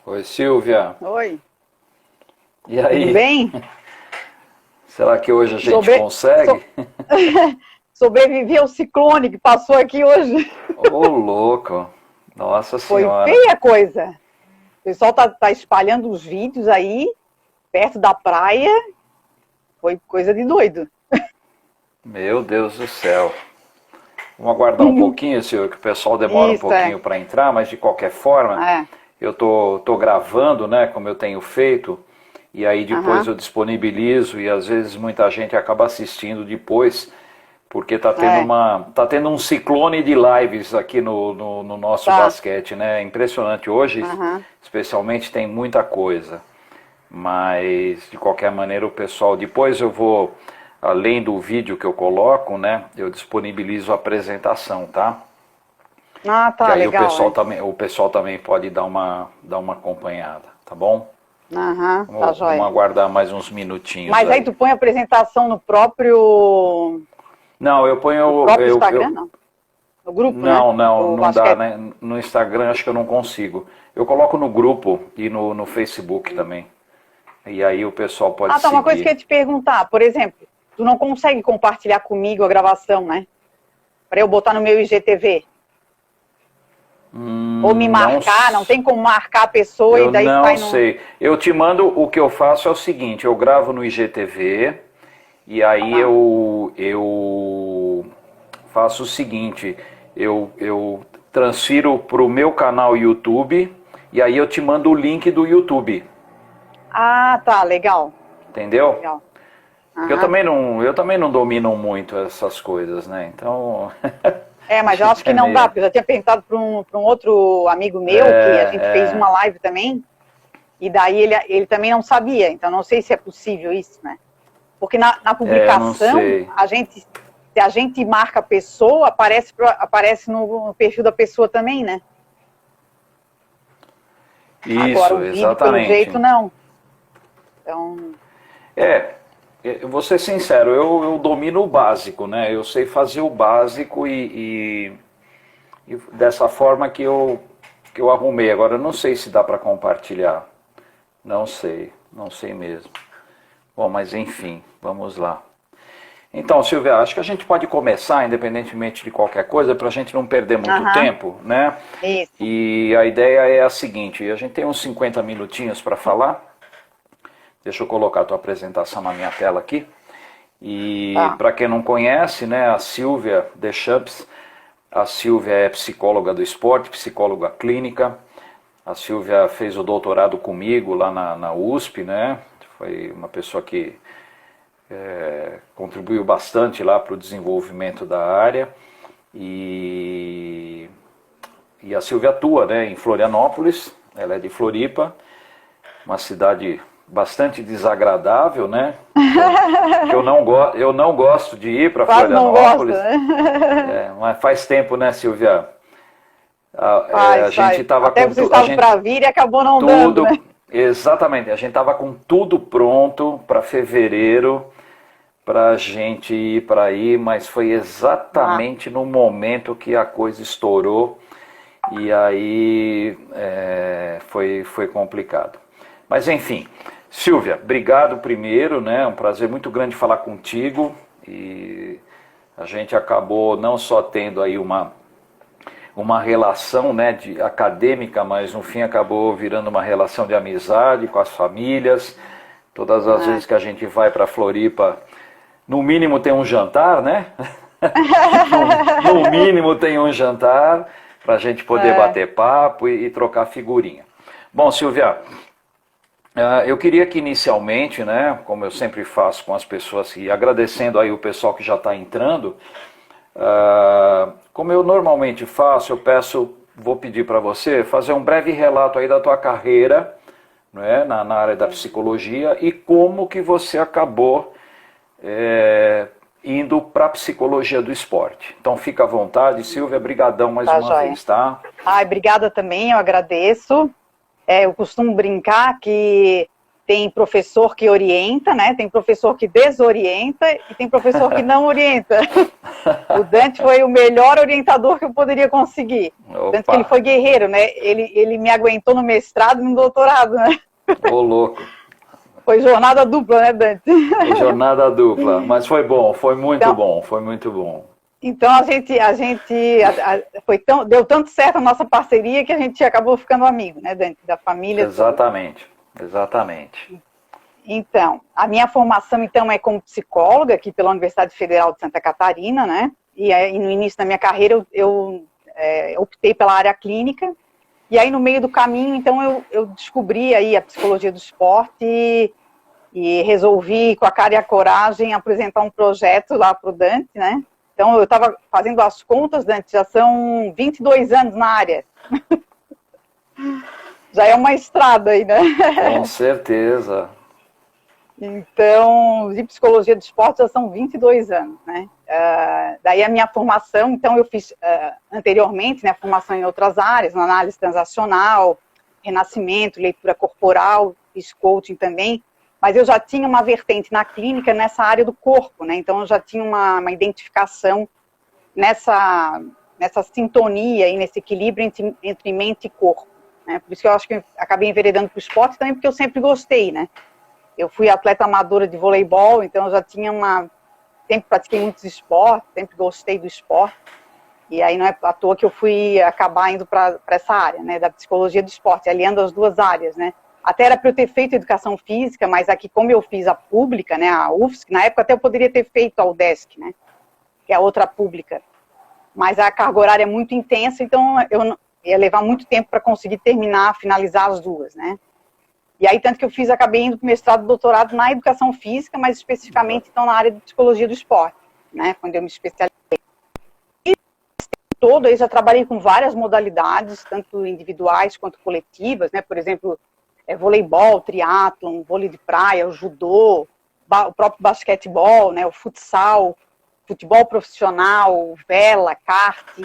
Oi, Silvia. Oi, E tudo aí? bem? Será que hoje a gente Soube... consegue? so- Sobrevivi ao ciclone que passou aqui hoje. Ô, louco. Nossa Foi Senhora. feia a coisa. O pessoal tá espalhando os vídeos aí, perto da praia. Foi coisa de doido. Meu Deus do céu. Vamos aguardar um pouquinho, Silvia, que o pessoal demora um Isso, pouquinho para entrar, mas de qualquer forma, é. eu tô gravando, né, como eu tenho feito, e aí depois Aham, eu disponibilizo e às vezes muita gente acaba assistindo depois, porque é, tá tendo um ciclone de lives aqui no nosso tá. basquete, né? É impressionante hoje, Aham. especialmente tem muita coisa. Mas de qualquer maneira o pessoal, depois eu vou, além do vídeo que eu coloco, né, eu disponibilizo a apresentação, tá? Ah, Que tá, aí legal, é. o pessoal também pode dar uma acompanhada, tá bom? Aham, tá Vamos joia. aguardar mais uns minutinhos Mas aí aí. tu põe a apresentação Não, no próprio Instagram, não? No grupo, né? Do não dá, basquete. né? No Instagram acho que eu não consigo. Eu coloco no grupo e no Facebook também. E aí o pessoal pode Ah, tá, uma coisa que eu seguir. ia te perguntar. Por exemplo, tu não consegue compartilhar comigo a gravação, né? Para eu botar no meu IGTV. Ou me Não, marcar, não tem como marcar a pessoa e eu daí não sai no... sei. Eu te mando, o que eu faço é o seguinte, eu gravo no IGTV e aí Tá. eu faço o seguinte, eu transfiro para o meu canal YouTube e aí eu te mando o link do YouTube, Ah, tá, legal. entendeu? Legal. Porque Aham. eu também não domino muito essas coisas, né? Então, É, a mas eu acho gente que é não dá, meio... porque eu já tinha perguntado para um outro amigo meu, que a gente fez É, uma live também, e daí ele também não sabia, então não sei se é possível isso, né? Porque na eu não publicação, sei. se a gente marca a pessoa, aparece no perfil da pessoa também, né? Agora Isso, o vídeo, pelo jeito, exatamente. não. Então, É, eu vou ser sincero, eu domino o básico, né? Eu sei fazer o básico e dessa forma que eu arrumei. Agora, eu não sei se dá para compartilhar. Não sei mesmo. Bom, mas enfim, vamos lá. Então, Silvia, acho que a gente pode começar, independentemente de qualquer coisa, para a gente não perder muito aham, tempo, né? isso. E a ideia é a seguinte: a gente tem uns 50 minutinhos para falar. Deixa eu colocar a tua apresentação na minha tela aqui. E Tá. para quem não conhece, né, a Silvia Deschamps, a Silvia é psicóloga do esporte, psicóloga clínica. A Silvia fez o doutorado comigo lá na USP, né? Foi uma pessoa que contribuiu bastante lá para o desenvolvimento da área. E, e a Silvia atua, né, em Florianópolis, ela é de Floripa, uma cidade bastante desagradável, né? Que eu não gosto de ir para Quase não Florianópolis, gosta, né? mas faz tempo, né, Silvia? A Faz, gente faz. estava Até com vocês estavam para vir e acabou não dando, tudo, né? exatamente, a gente estava com tudo pronto para fevereiro, para a gente ir para aí, mas foi Ah, exatamente no momento que a coisa estourou e aí foi complicado. Mas enfim, Silvia, obrigado primeiro, né? É um prazer muito grande falar contigo e a gente acabou não só tendo aí uma relação, né, de acadêmica, mas no fim acabou virando uma relação de amizade com as famílias. Todas as é. vezes que a gente vai para Floripa, no mínimo tem um jantar, né? No mínimo tem um jantar, para a gente poder bater papo e trocar figurinha. Bom, Silvia, eu queria que inicialmente, né, como eu sempre faço com as pessoas, e agradecendo aí o pessoal que já está entrando, como eu normalmente faço, vou pedir para você fazer um breve relato aí da tua carreira, né, na área da psicologia e como que você acabou indo para a psicologia do esporte. Então fica à vontade, Silvia, brigadão mais uma vez, tá? Obrigada também, eu agradeço. Eu costumo brincar que tem professor que orienta, né? Tem professor que desorienta e tem professor que não orienta. O Dante foi o melhor orientador que eu poderia conseguir. Opa. Tanto que ele foi guerreiro, né? Ele me aguentou no mestrado e no doutorado, né? Ô, louco. Foi jornada dupla, né, Dante? Foi jornada dupla, mas foi bom, foi muito bom, foi muito bom. Então deu tanto certo a nossa parceria que a gente acabou ficando amigo, né, Dante, da família. Exatamente, exatamente. Então, a minha formação então é como psicóloga aqui pela Universidade Federal de Santa Catarina, né? E aí, no início da minha carreira eu optei pela área clínica. E aí no meio do caminho, então eu descobri aí a psicologia do esporte e resolvi com a cara e a coragem apresentar um projeto lá para o Dante, né? Então, eu estava fazendo as contas, Dante, já são 22 anos na área. Já é uma estrada aí, né? Com certeza. Então, de psicologia do esporte já são 22 anos, né? Daí a minha formação, então eu fiz anteriormente, né, formação em outras áreas, na análise transacional, renascimento, leitura corporal, fiz coaching também, mas eu já tinha uma vertente na clínica nessa área do corpo, né? Então eu já tinha uma identificação nessa sintonia e nesse equilíbrio entre mente e corpo, né? Por isso que eu acho que eu acabei enveredando para o esporte também, porque eu sempre gostei, né? Eu fui atleta amadora de voleibol, então eu já tinha sempre pratiquei muitos esportes, sempre gostei do esporte, e aí não é à toa que eu fui acabar indo para essa área, né, da psicologia do esporte, aliando as duas áreas, né. Até era para eu ter feito educação física, mas aqui como eu fiz a pública, né, a UFSC, na época até eu poderia ter feito a UDESC, né, que é a outra pública, mas a carga horária é muito intensa, então eu ia levar muito tempo para conseguir finalizar as duas, né. E aí, tanto que eu acabei indo para o mestrado e doutorado na educação física, mas especificamente, então, na área de psicologia do esporte, né, quando eu me especializei. E todo, eu já trabalhei com várias modalidades, tanto individuais quanto coletivas, né, por exemplo, voleibol, triatlon, vôlei de praia, o judô, o próprio basquetebol, né, o futsal, futebol profissional, vela, kart,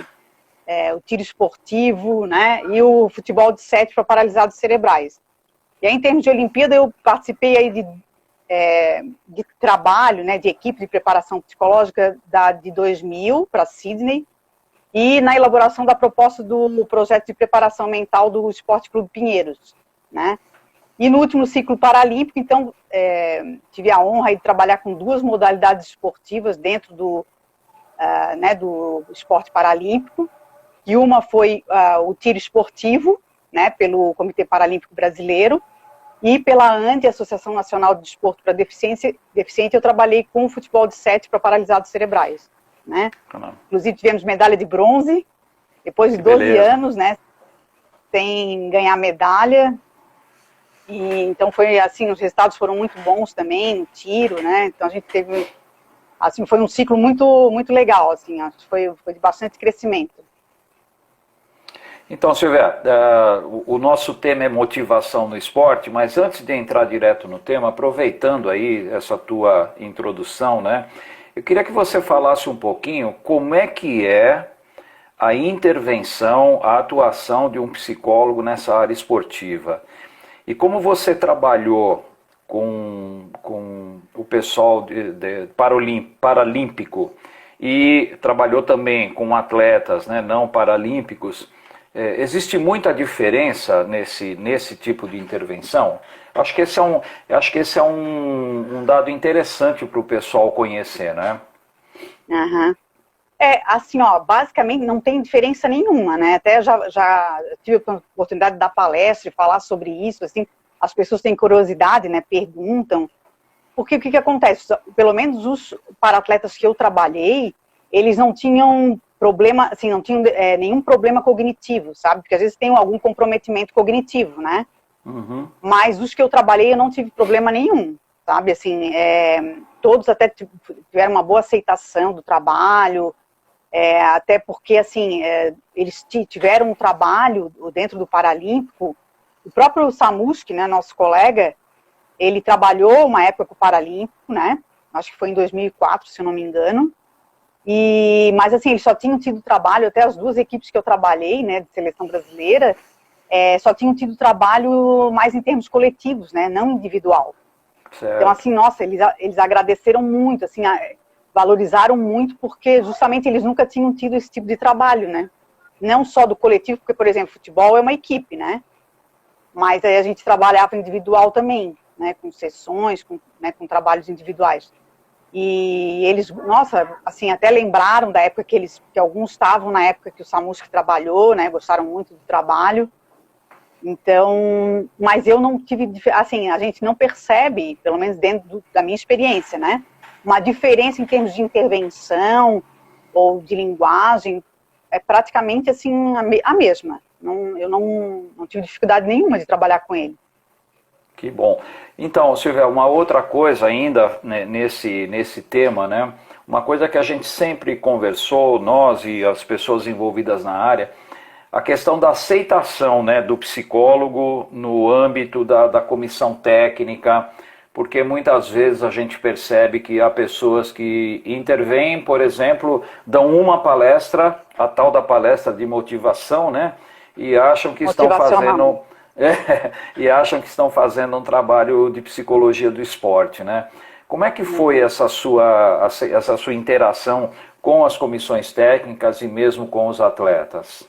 o tiro esportivo, né, e o futebol de 7 para paralisados cerebrais. E aí, em termos de Olimpíada, eu participei aí de trabalho, né, de equipe de preparação psicológica de 2000 para Sydney e na elaboração da proposta do projeto de preparação mental do Esporte Clube Pinheiros, né? E no último ciclo paralímpico, então, tive a honra de trabalhar com 2 modalidades esportivas dentro do esporte paralímpico, e uma foi o tiro esportivo, né, pelo Comitê Paralímpico Brasileiro, e pela ANDE, Associação Nacional de Desporto para Deficiente, eu trabalhei com o futebol de 7 para paralisados cerebrais, né? Inclusive tivemos medalha de bronze, depois de 12 anos, né, sem ganhar medalha, e então foi assim, os resultados foram muito bons também, no tiro, né, então a gente teve, assim, foi um ciclo muito, muito legal, assim, acho que foi de bastante crescimento. Então, Silvia, o nosso tema é motivação no esporte, mas antes de entrar direto no tema, aproveitando aí essa tua introdução, né, eu queria que você falasse um pouquinho como é que é a intervenção, a atuação de um psicólogo nessa área esportiva. E como você trabalhou com o pessoal paralímpico e trabalhou também com atletas, né, não paralímpicos, existe muita diferença nesse tipo de intervenção? Acho que esse é um dado interessante para o pessoal conhecer, né? Uhum. Assim, basicamente não tem diferença nenhuma, né? Até já tive a oportunidade de dar palestra e falar sobre isso, assim, as pessoas têm curiosidade, né? Perguntam. Porque o que acontece? Pelo menos os para-atletas que eu trabalhei, eles não tinham problema, assim, não tinham nenhum problema cognitivo, sabe? Porque às vezes tem algum comprometimento cognitivo, né? Uhum. Mas os que eu trabalhei eu não tive problema nenhum, sabe? Assim, todos até tiveram uma boa aceitação do trabalho, até porque, assim, eles tiveram um trabalho dentro do Paralímpico. O próprio Samuski, né, nosso colega, ele trabalhou uma época com o Paralímpico, né? Acho que foi em 2004, se eu não me engano. Mas, assim, eles só tinham tido trabalho, até as duas equipes que eu trabalhei, né, de seleção brasileira, só tinham tido trabalho mais em termos coletivos, né, não individual. Certo. Então, assim, nossa, eles agradeceram muito, assim, valorizaram muito, porque justamente eles nunca tinham tido esse tipo de trabalho, né? Não só do coletivo, porque, por exemplo, futebol é uma equipe, né? Mas aí a gente trabalhava individual também, né? Com sessões, com trabalhos individuais. E eles, nossa, assim, até lembraram da época que alguns estavam na época que o Samuski trabalhou, né? Gostaram muito do trabalho. Então, mas eu não tive, assim, a gente não percebe, pelo menos dentro da minha experiência, né? Uma diferença em termos de intervenção ou de linguagem, é praticamente, assim, a mesma. Eu não tive dificuldade nenhuma de trabalhar com ele. Que bom. Então, Silvia, uma outra coisa ainda, né, nesse tema, né? Uma coisa que a gente sempre conversou, nós e as pessoas envolvidas na área, a questão da aceitação, né, do psicólogo no âmbito da comissão técnica, porque muitas vezes a gente percebe que há pessoas que intervêm, por exemplo, dão uma palestra, a tal da palestra de motivação, né, e acham que estão fazendo... e acham que estão fazendo um trabalho de psicologia do esporte, né? Como é que foi essa sua interação com as comissões técnicas e mesmo com os atletas?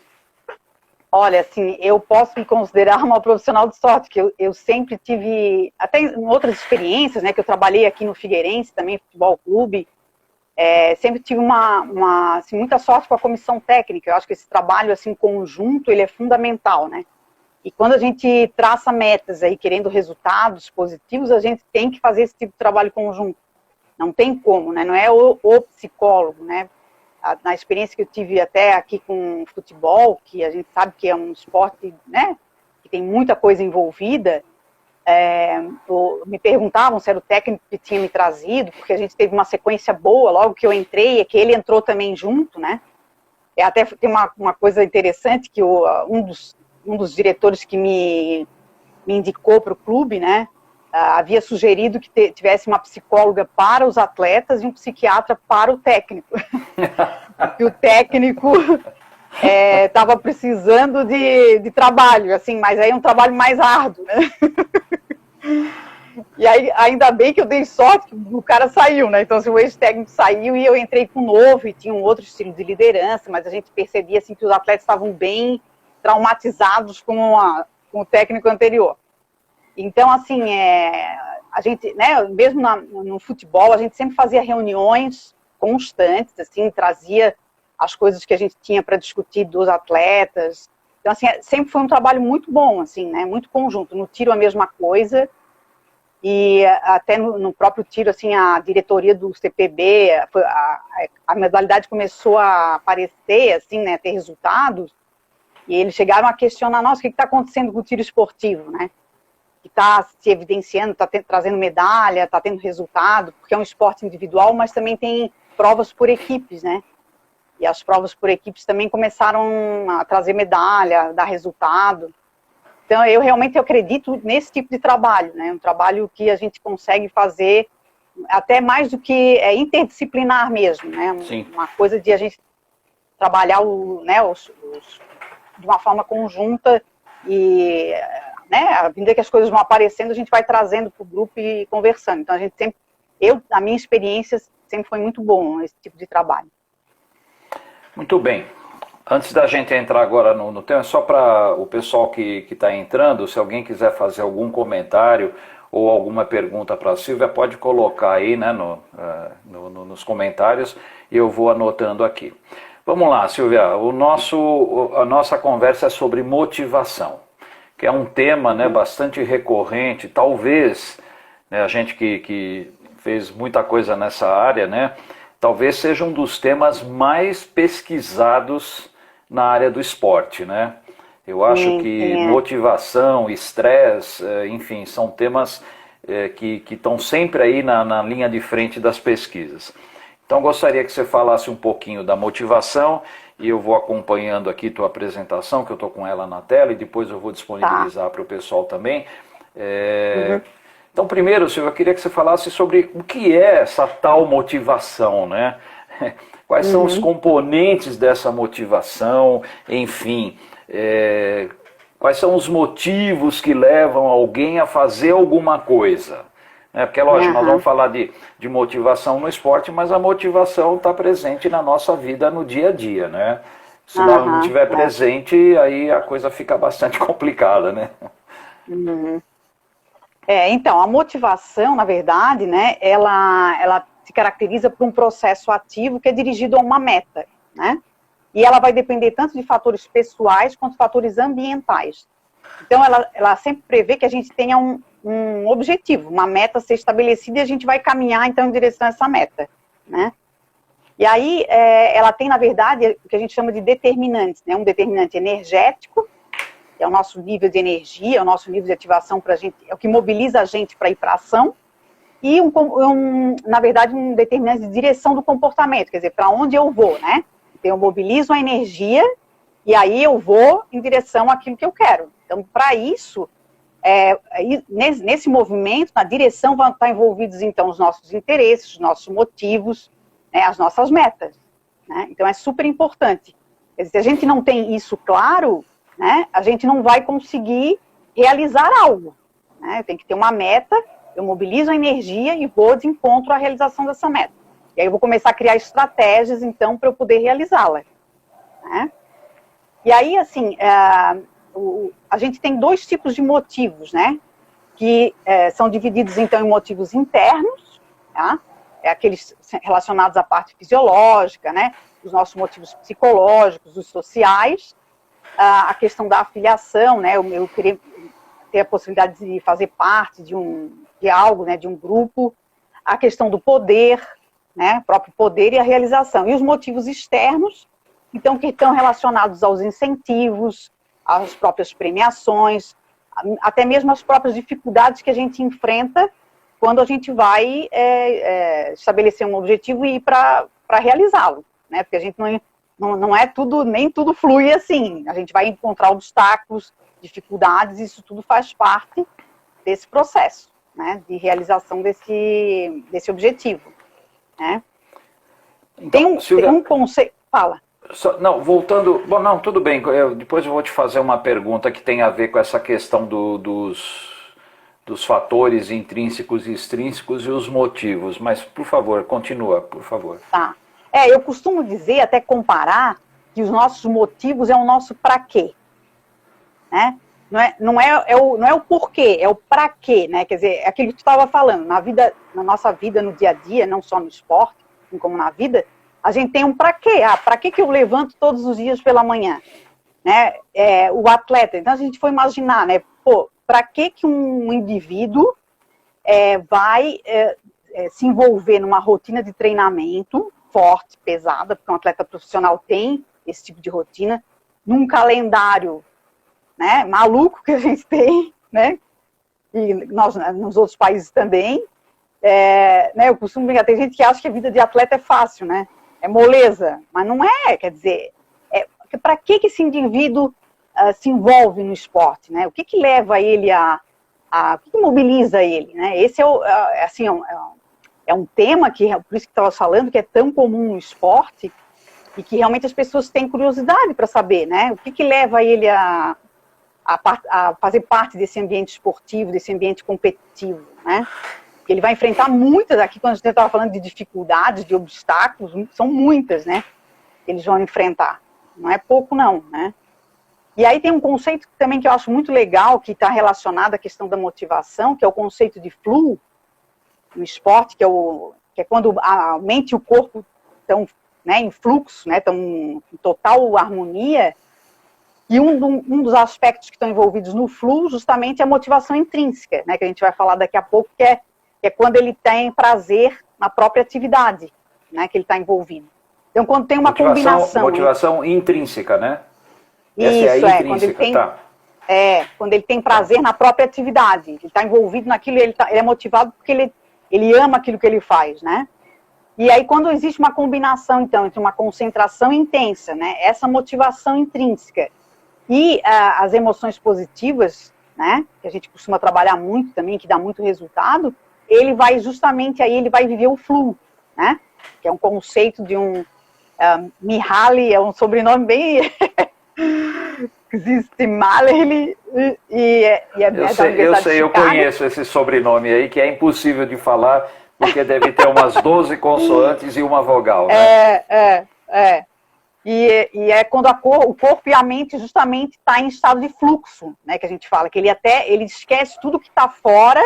Olha, assim, eu posso me considerar uma profissional de sorte, que eu sempre tive, até em outras experiências, né, que eu trabalhei aqui no Figueirense, também futebol clube, sempre tive assim, muita sorte com a comissão técnica. Eu acho que esse trabalho, assim, conjunto, ele é fundamental, né? E quando a gente traça metas aí, querendo resultados positivos, a gente tem que fazer esse tipo de trabalho conjunto. Não tem como, né? Não é o psicólogo, né? Na experiência que eu tive até aqui com futebol, que a gente sabe que é um esporte, né, que tem muita coisa envolvida, me perguntavam se era o técnico que tinha me trazido, porque a gente teve uma sequência boa logo que eu entrei, é que ele entrou também junto, né? Até tem uma coisa interessante, que um dos diretores que me indicou para o clube, né, havia sugerido que tivesse uma psicóloga para os atletas e um psiquiatra para o técnico. Porque o técnico estava precisando de trabalho, assim, mas aí é um trabalho mais árduo, né? E aí, ainda bem que eu dei sorte que o cara saiu, né? Então, assim, o ex-técnico saiu e eu entrei com um novo, e tinha um outro estilo de liderança, mas a gente percebia, assim, que os atletas estavam bem traumatizados com o técnico anterior. Então, assim, a gente, né, mesmo no futebol, a gente sempre fazia reuniões constantes, assim, trazia as coisas que a gente tinha para discutir dos atletas. Então, assim, sempre foi um trabalho muito bom, assim, né, muito conjunto. No tiro, a mesma coisa. E até no próprio tiro, assim, a diretoria do CPB, a modalidade começou a aparecer, assim, né, ter resultados, e eles chegaram a questionar, nossa, o que está acontecendo com o tiro esportivo, né? Que está se evidenciando, está trazendo medalha, está tendo resultado, porque é um esporte individual, mas também tem provas por equipes, né? E as provas por equipes também começaram a trazer medalha, dar resultado. Então, eu realmente acredito nesse tipo de trabalho, né? Um trabalho que a gente consegue fazer até mais do que interdisciplinar mesmo, né? Sim. Uma coisa de a gente trabalhar de uma forma conjunta e, né, à medida que as coisas vão aparecendo, a gente vai trazendo para o grupo e conversando. Então, a gente sempre, a minha experiência sempre foi muito bom esse tipo de trabalho. Muito bem. Antes da gente entrar agora no tema, só para o pessoal que está entrando, se alguém quiser fazer algum comentário ou alguma pergunta para a Silvia, pode colocar aí, né, nos comentários e eu vou anotando aqui. Vamos lá, Silvia, a nossa conversa é sobre motivação, que é um tema, né, bastante recorrente, talvez, né, a gente que fez muita coisa nessa área, né, talvez seja um dos temas mais pesquisados na área do esporte, né? Eu acho que motivação, estresse, enfim, são temas que estão sempre aí na linha de frente das pesquisas. Então gostaria que você falasse um pouquinho da motivação, e eu vou acompanhando aqui tua apresentação, que eu estou com ela na tela, e depois eu vou disponibilizar para o pessoal também. Então primeiro, Silvia, eu queria que você falasse sobre o que é essa tal motivação, né? Quais são os componentes dessa motivação, enfim, quais são os motivos que levam alguém a fazer alguma coisa? Porque, lógico, nós vamos falar de motivação no esporte, mas a motivação está presente na nossa vida no dia a dia, né? Se ela não estiver presente, aí a coisa fica bastante complicada, né? Então, a motivação, na verdade, né, ela se caracteriza por um processo ativo que é dirigido a uma meta, né? E ela vai depender tanto de fatores pessoais quanto de fatores ambientais. Então, ela sempre prevê que a gente tenha um objetivo, uma meta a ser estabelecida, e a gente vai caminhar, então, em direção a essa meta, né? E aí, ela tem, na verdade, o que a gente chama de determinantes, né? Um determinante energético, que é o nosso nível de energia, é o nosso nível de ativação para a gente, é o que mobiliza a gente para ir para a ação, e, na verdade, um determinante de direção do comportamento, quer dizer, para onde eu vou, né? Então, eu mobilizo a energia, e aí eu vou em direção àquilo que eu quero. Então, para isso, nesse movimento, na direção, vão estar envolvidos, então, os nossos interesses, os nossos motivos, né, as nossas metas, né? Então, é super importante. Quer dizer, se a gente não tem isso claro, né, a gente não vai conseguir realizar algo, né? Tem que ter uma meta, eu mobilizo a energia e vou de encontro à realização dessa meta. E aí eu vou começar a criar estratégias, então, para eu poder realizá-la, né? E aí, assim, a gente tem dois tipos de motivos, né? Que são divididos, então, em motivos internos, tá? Aqueles relacionados à parte fisiológica, né? Os nossos motivos psicológicos, os sociais, a questão da afiliação, né? Eu queria ter a possibilidade de fazer parte de algo, né? De um grupo, a questão do poder, né? O próprio poder e a realização. E os motivos externos, então, que estão relacionados aos incentivos, às próprias premiações, até mesmo às próprias dificuldades que a gente enfrenta quando a gente vai estabelecer um objetivo e ir para realizá-lo, né? Porque a gente não é tudo, nem tudo flui assim. A gente vai encontrar obstáculos, dificuldades, isso tudo faz parte desse processo, né? De realização desse objetivo, né? Então, tem um conceito... Fala. Não, voltando... Bom, não, tudo bem. Depois eu vou te fazer uma pergunta que tem a ver com essa questão dos fatores intrínsecos e extrínsecos e os motivos. Mas, por favor, continua, por favor. Tá. Eu costumo dizer, até comparar, que os nossos motivos é o nosso pra quê, né? Não é o porquê, é o pra quê, né? Quer dizer, é aquilo que tu estava falando, na nossa vida, no dia a dia, não só no esporte, como na vida, a gente tem um pra quê. Pra que eu levanto todos os dias pela manhã? Né? O atleta, então a gente foi imaginar, né? Pô, pra que um indivíduo vai se envolver numa rotina de treinamento forte, pesada, porque um atleta profissional tem esse tipo de rotina, num calendário, né, maluco que a gente tem, né? E nós, nos outros países também, né, eu costumo brincar, tem gente que acha que a vida de atleta é fácil, né? É moleza, mas não é, quer dizer, para que esse indivíduo se envolve no esporte, né? O que leva ele o que mobiliza ele, né? Esse é um tema que, por isso que estava falando, que é tão comum no esporte e que realmente as pessoas têm curiosidade para saber, né? O que leva ele a fazer parte desse ambiente esportivo, desse ambiente competitivo, né? Ele vai enfrentar muitas, aqui quando a gente estava falando de dificuldades, de obstáculos, são muitas, né? Eles vão enfrentar. Não é pouco, não, né? E aí tem um conceito também que eu acho muito legal, que está relacionado à questão da motivação, que é o conceito de flow no esporte, que é quando a mente e o corpo estão, né, em fluxo, né, estão em total harmonia. E um dos aspectos que estão envolvidos no flow, justamente, é a motivação intrínseca, né, que a gente vai falar daqui a pouco, que é quando ele tem prazer na própria atividade. né, que ele está envolvido. Então, quando tem uma combinação... Motivação intrínseca, né? Isso, quando ele tem... tá. Quando ele tem prazer na própria atividade, ele está envolvido naquilo, ele é motivado porque ele ama aquilo que ele faz, né? E aí, quando existe uma combinação, então, entre uma concentração intensa, né, essa motivação intrínseca e as emoções positivas, né, que a gente costuma trabalhar muito também, que dá muito resultado, ele vai justamente aí, ele vai viver o flow, né, que é um conceito de um Mihaly, é um sobrenome bem... Existe Mahler eu conheço esse sobrenome aí, que é impossível de falar, porque deve ter umas 12 consoantes e uma vogal, né? E é quando o corpo e a mente justamente está em estado de fluxo, né, que a gente fala, que ele esquece tudo que está fora,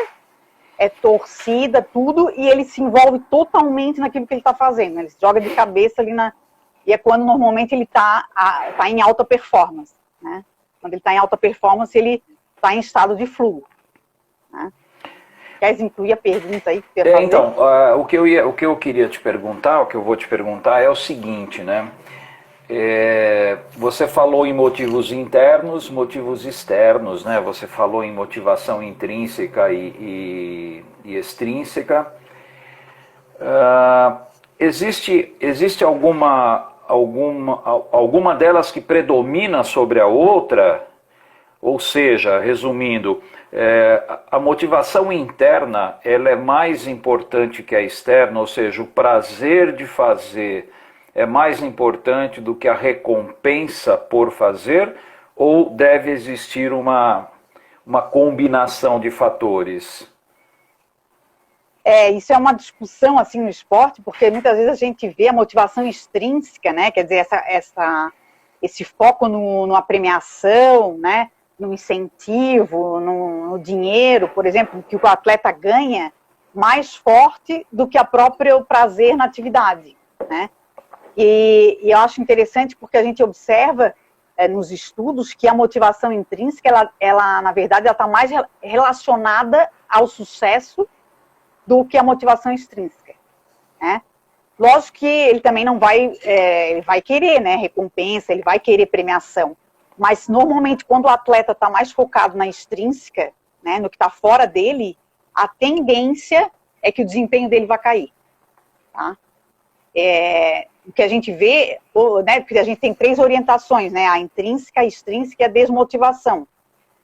é torcida, tudo, e ele se envolve totalmente naquilo que ele está fazendo, né? Ele se joga de cabeça ali e é quando normalmente ele está em alta performance, né? Quando ele está em alta performance, ele está em estado de fluxo, né? Quer incluir a pergunta aí? Que então, o que eu queria te perguntar, o que eu vou te perguntar é o seguinte, né? Você falou em motivos internos, motivos externos, né? Você falou em motivação intrínseca e extrínseca. Existe alguma delas que predomina sobre a outra? Ou seja, resumindo, a motivação interna ela é mais importante que a externa, ou seja, o prazer de fazer é mais importante do que a recompensa por fazer, ou deve existir uma combinação de fatores? Isso é uma discussão assim no esporte, porque muitas vezes a gente vê a motivação extrínseca, né? Quer dizer, esse foco numa premiação, né? No incentivo, no dinheiro, por exemplo, que o atleta ganha, mais forte do que o próprio prazer na atividade, né? E eu acho interessante porque a gente observa nos estudos que a motivação intrínseca, ela na verdade, ela está mais relacionada ao sucesso do que a motivação extrínseca, né? Lógico que ele também não vai, ele vai querer, né, recompensa, ele vai querer premiação, mas normalmente quando o atleta está mais focado na extrínseca, né, no que está fora dele, a tendência é que o desempenho dele vai cair, tá? O que a gente vê, né, porque a gente tem 3 orientações, né, a intrínseca, a extrínseca e a desmotivação.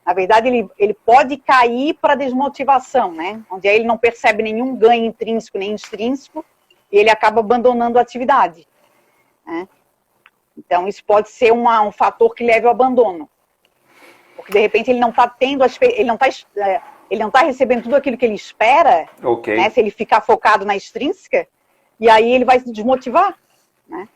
Na verdade, ele pode cair para desmotivação, né, onde aí ele não percebe nenhum ganho intrínseco nem extrínseco e ele acaba abandonando a atividade, né? Então, isso pode ser um fator que leve ao abandono, porque de repente ele não está tendo, ele não está recebendo tudo aquilo que ele espera, okay, né, se ele ficar focado na extrínseca, e aí ele vai se desmotivar, né?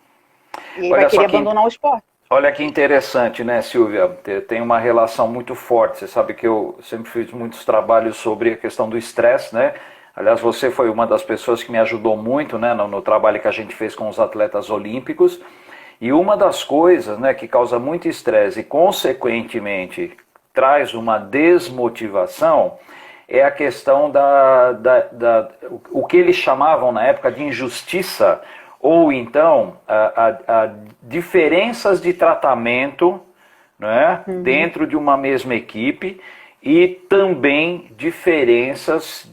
E ele vai querer abandonar o esporte. Olha que interessante, né, Silvia? Tem uma relação muito forte. Você sabe que eu sempre fiz muitos trabalhos sobre a questão do estresse, né? Aliás, você foi uma das pessoas que me ajudou muito, né, no trabalho que a gente fez com os atletas olímpicos. E uma das coisas, né, que causa muito estresse e, consequentemente, traz uma desmotivação é a questão o que eles chamavam na época de injustiça, ou então a diferenças de tratamento, né, dentro de uma mesma equipe e também diferenças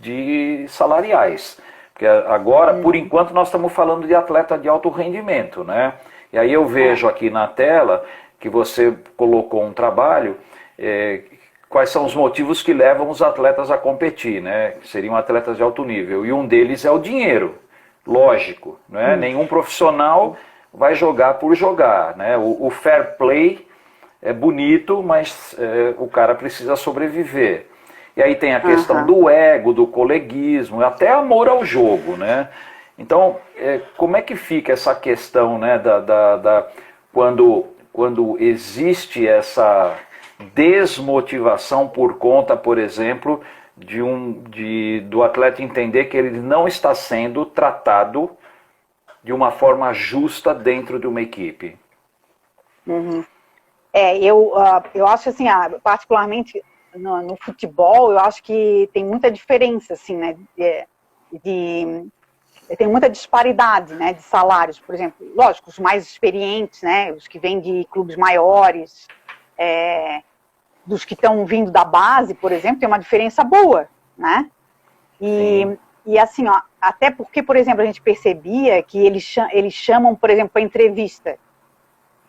salariais. Porque agora, por enquanto, nós estamos falando de atleta de alto rendimento, né? E aí eu vejo aqui na tela que você colocou um trabalho, quais são os motivos que levam os atletas a competir, né? Seriam atletas de alto nível, e um deles é o dinheiro. Lógico, né? Nenhum profissional vai jogar por jogar, né? O fair play é bonito, mas o cara precisa sobreviver. E aí tem a questão do ego, do coleguismo, até amor ao jogo, né? Então, como é que fica essa questão, né, quando existe essa desmotivação por conta, por exemplo, do atleta entender que ele não está sendo tratado de uma forma justa dentro de uma equipe? Eu acho assim, particularmente no futebol, eu acho que tem muita diferença, assim, né, tem muita disparidade, né, de salários, por exemplo, lógico, os mais experientes, né, os que vêm de clubes maiores, dos que estão vindo da base, por exemplo, tem uma diferença boa, né, e assim, ó, até porque, por exemplo, a gente percebia que eles chamam, por exemplo, para entrevista.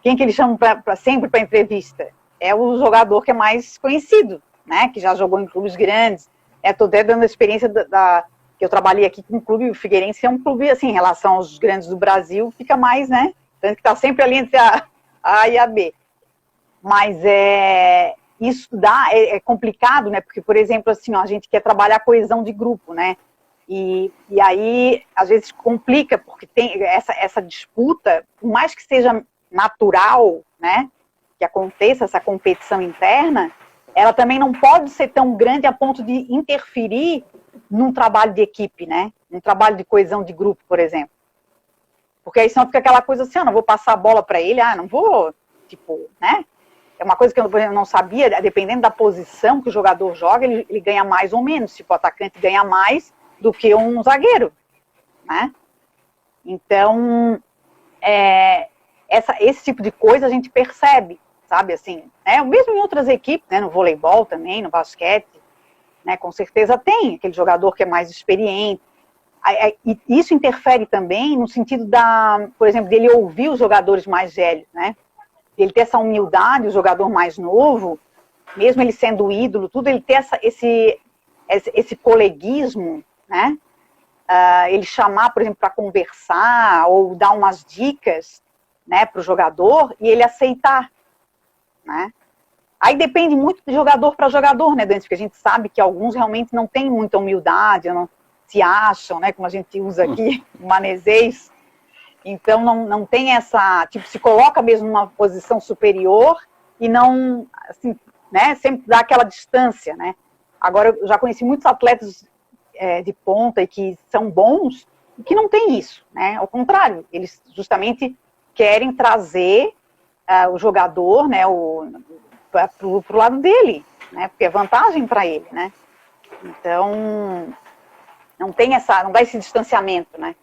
Quem que eles chamam sempre para entrevista? É o jogador que é mais conhecido, né, que já jogou em clubes grandes. Estou até dando a experiência que eu trabalhei aqui com o clube, o Figueirense é um clube, assim, em relação aos grandes do Brasil, fica mais, né, tanto que está sempre ali entre a A e a B. Mas isso é complicado, né, porque, por exemplo, assim, ó, a gente quer trabalhar a coesão de grupo, né, e aí, às vezes, complica, porque tem essa disputa, por mais que seja natural, né, que aconteça essa competição interna, ela também não pode ser tão grande a ponto de interferir num trabalho de equipe, né? Num trabalho de coesão de grupo, por exemplo. Porque aí senão fica aquela coisa assim, não vou passar a bola para ele, não vou, tipo, né? É uma coisa que eu não sabia, dependendo da posição que o jogador joga, ele ganha mais ou menos. Tipo, o atacante ganha mais do que um zagueiro, né? Então, esse tipo de coisa a gente percebe, sabe, assim, mesmo em outras equipes, né, no voleibol também, no basquete, né, com certeza tem aquele jogador que é mais experiente, e isso interfere também no sentido por exemplo, dele ouvir os jogadores mais velhos, né, ele ter essa humildade, o jogador mais novo, mesmo ele sendo ídolo, tudo, ele ter esse coleguismo, né, ele chamar, por exemplo, para conversar, ou dar umas dicas, né, para o jogador, e ele aceitar, né? Aí depende muito de jogador para jogador, né, Dante? Porque a gente sabe que alguns realmente não têm muita humildade, não se acham, né, como a gente usa aqui, manezês. Então não tem essa, tipo, se coloca mesmo numa posição superior e não, assim, né, sempre dá aquela distância, né? Agora, eu já conheci muitos atletas de ponta e que são bons e que não tem isso, né? Ao contrário, eles justamente querem trazer o jogador, né, para o lado dele, né, porque é vantagem para ele, né. Então, não dá esse distanciamento, né.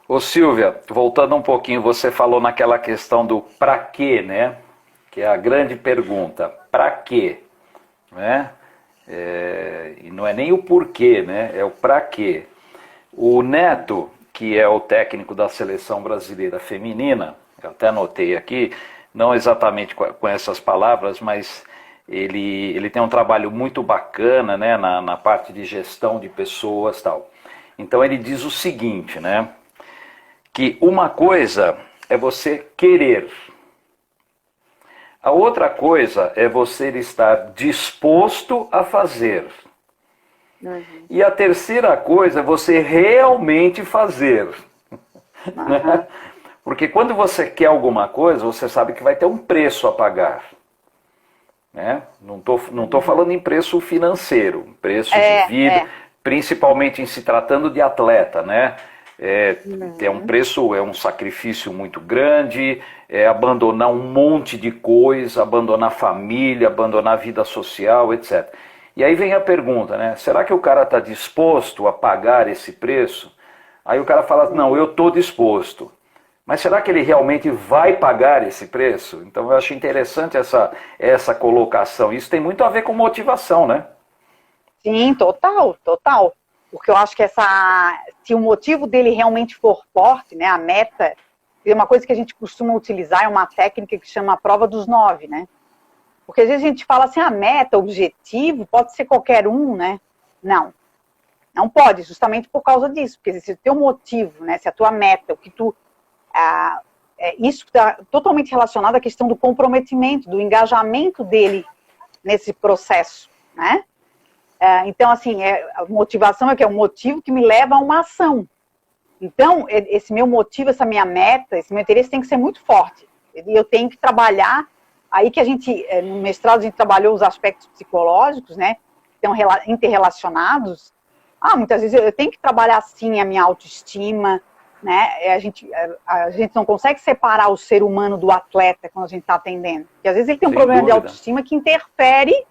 Ô Silvia, voltando um pouquinho, você falou naquela questão do pra quê, né, que é a grande pergunta, pra quê, né, e não é nem o porquê, né, é o pra quê. O Neto, que é o técnico da seleção brasileira feminina, eu até anotei aqui, não exatamente com essas palavras, mas ele tem um trabalho muito bacana, né, na parte de gestão de pessoas e tal. Então ele diz o seguinte, né, que uma coisa é você querer, a outra coisa é você estar disposto a fazer. E a terceira coisa é você realmente fazer. Né? Porque quando você quer alguma coisa, você sabe que vai ter um preço a pagar. Né? Não tô falando em preço financeiro, preço de vida, principalmente em se tratando de atleta, né? É um preço, é um sacrifício muito grande, abandonar um monte de coisa, abandonar família, abandonar vida social, etc. E aí vem a pergunta, né? Será que o cara está disposto a pagar esse preço? Aí o cara fala, não, eu estou disposto. Mas será que ele realmente vai pagar esse preço? Então eu acho interessante essa colocação. Isso tem muito a ver com motivação, né? Sim, total. Porque eu acho que se o motivo dele realmente for forte, né, a meta, é uma coisa que a gente costuma utilizar, é uma técnica que chama a prova dos 9, né? Porque às vezes a gente fala assim, a meta, o objetivo, pode ser qualquer um, né? Não pode, justamente por causa disso. Porque se o teu motivo, né, se a tua meta, o que tu... isso está totalmente relacionado à questão do comprometimento, do engajamento dele nesse processo, né? Então, assim, a motivação é o motivo que me leva a uma ação. Então, esse meu motivo, essa minha meta, esse meu interesse tem que ser muito forte. E eu tenho que trabalhar, aí que a gente, no mestrado, a gente trabalhou os aspectos psicológicos, né? Que estão interrelacionados. Muitas vezes eu tenho que trabalhar, sim, a minha autoestima, né? A gente não consegue separar o ser humano do atleta quando a gente está atendendo. Porque às vezes ele tem um problema de autoestima que interfere,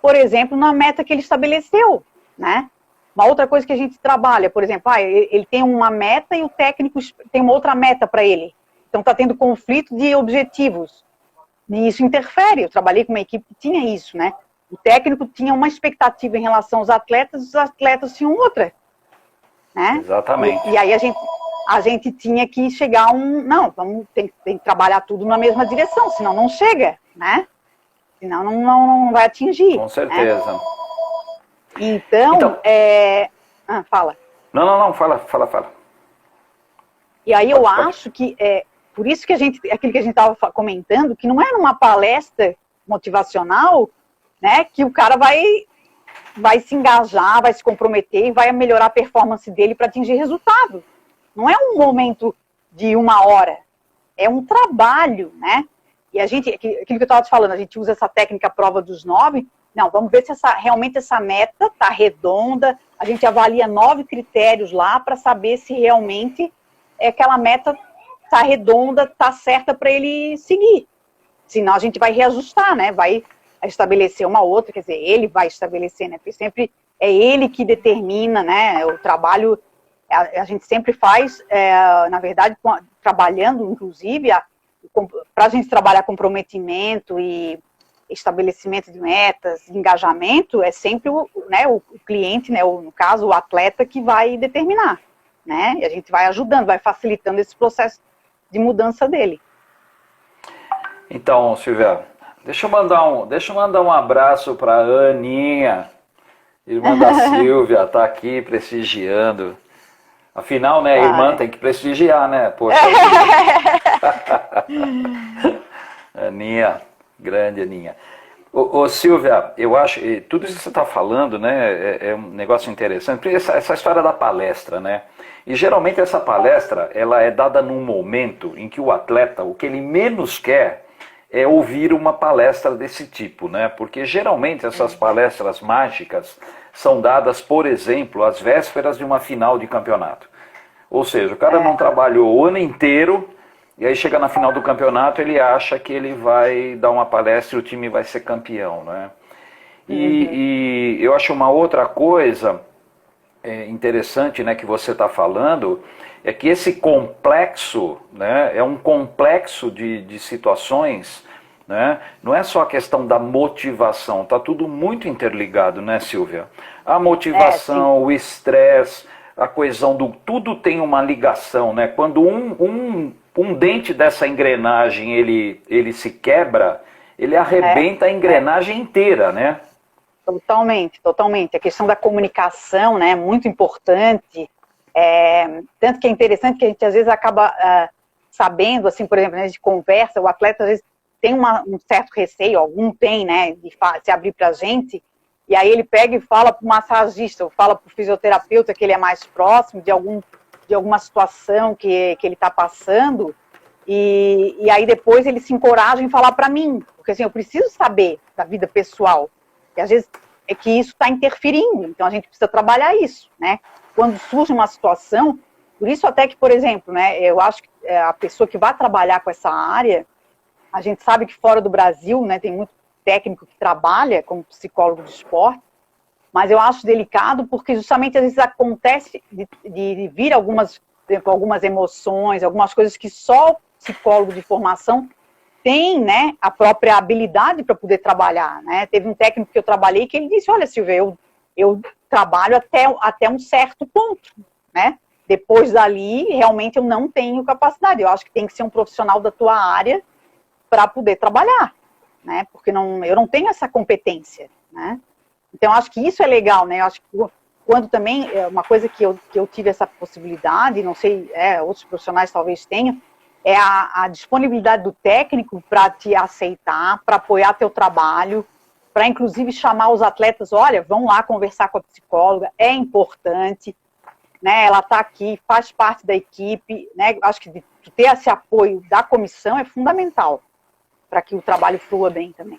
por exemplo, na meta que ele estabeleceu, né? Uma outra coisa que a gente trabalha, por exemplo, ele tem uma meta e o técnico tem uma outra meta para ele. Então está tendo conflito de objetivos. E isso interfere. Eu trabalhei com uma equipe que tinha isso, né? O técnico tinha uma expectativa em relação aos atletas, os atletas tinham outra. Né? Exatamente. E aí a gente tinha que chegar a não, tem que trabalhar tudo na mesma direção, senão não chega, né? Senão não vai atingir. Com certeza. Né? Então, fala. Não, fala. E aí eu acho que, por isso que aquilo que a gente estava comentando, que não é numa palestra motivacional, né, que o cara vai se engajar, vai se comprometer e vai melhorar a performance dele para atingir resultado. Não é um momento de 1 hora, é um trabalho, né? E a gente, aquilo que eu estava te falando, a gente usa essa técnica prova dos 9, não, vamos ver se realmente essa meta está redonda, a gente avalia 9 critérios lá para saber se realmente aquela meta está redonda, está certa para ele seguir. Senão a gente vai reajustar, né? Vai estabelecer uma outra, quer dizer, ele vai estabelecer, né? Porque sempre é ele que determina, né? O trabalho, a gente sempre faz, na verdade, trabalhando, inclusive, para a gente trabalhar comprometimento e estabelecimento de metas, engajamento, é sempre o cliente, né? No caso, o atleta que vai determinar, né? E a gente vai ajudando, vai facilitando esse processo de mudança dele. Então, Silvia, deixa eu mandar um abraço para a Aninha, irmã da Silvia, tá aqui prestigiando. Afinal, né, irmã tem que prestigiar, né? Poxa. Aninha, grande Aninha. Ô Silvia, eu acho, tudo isso que você está falando, né, é um negócio interessante, essa história da palestra, né? E geralmente essa palestra, ela é dada num momento em que o atleta, o que ele menos quer é ouvir uma palestra desse tipo, né? Porque geralmente essas palestras mágicas são dadas, por exemplo, às vésperas de uma final de campeonato. Ou seja, o cara não trabalhou o ano inteiro e aí chega na final do campeonato, ele acha que ele vai dar uma palestra e o time vai ser campeão, né? E eu acho uma outra coisa interessante, né, que você está falando, é que esse complexo, né, é um complexo de situações, né, não é só a questão da motivação, está tudo muito interligado, né, Silvia? A motivação, o estresse, a coesão tudo tem uma ligação, né? Quando um dente dessa engrenagem ele se quebra, ele arrebenta a engrenagem inteira, né? Totalmente, totalmente. A questão da comunicação, né, é muito importante. Tanto que é interessante que a gente às vezes acaba sabendo, assim, por exemplo, né, de conversa, o atleta às vezes tem um certo receio, algum tem, né, de se abrir pra gente, e aí ele pega e fala pro massagista, ou fala pro fisioterapeuta que ele é mais próximo de alguma situação que ele está passando, e aí depois ele se encoraja em falar para mim, porque assim, eu preciso saber da vida pessoal, e às vezes é que isso está interferindo, então a gente precisa trabalhar isso, né? Quando surge uma situação, por isso até que, por exemplo, né, eu acho que a pessoa que vai trabalhar com essa área, a gente sabe que fora do Brasil, né, tem muito técnico que trabalha como psicólogo de esporte, mas eu acho delicado porque justamente às vezes acontece de vir algumas emoções, algumas coisas que só o psicólogo de formação tem, né, a própria habilidade para poder trabalhar, né? Teve um técnico que eu trabalhei que ele disse, olha, Silvia, eu trabalho até um certo ponto, né? Depois dali, realmente eu não tenho capacidade. Eu acho que tem que ser um profissional da tua área para poder trabalhar, né? Porque eu não tenho essa competência, né? Então, eu acho que isso é legal, né? Eu acho que quando também, uma coisa que eu tive essa possibilidade, não sei, outros profissionais talvez tenham, é a disponibilidade do técnico para te aceitar, para apoiar teu trabalho, para inclusive chamar os atletas, olha, vão lá conversar com a psicóloga, é importante, né? Ela está aqui, faz parte da equipe, né? Acho que ter esse apoio da comissão é fundamental para que o trabalho flua bem também.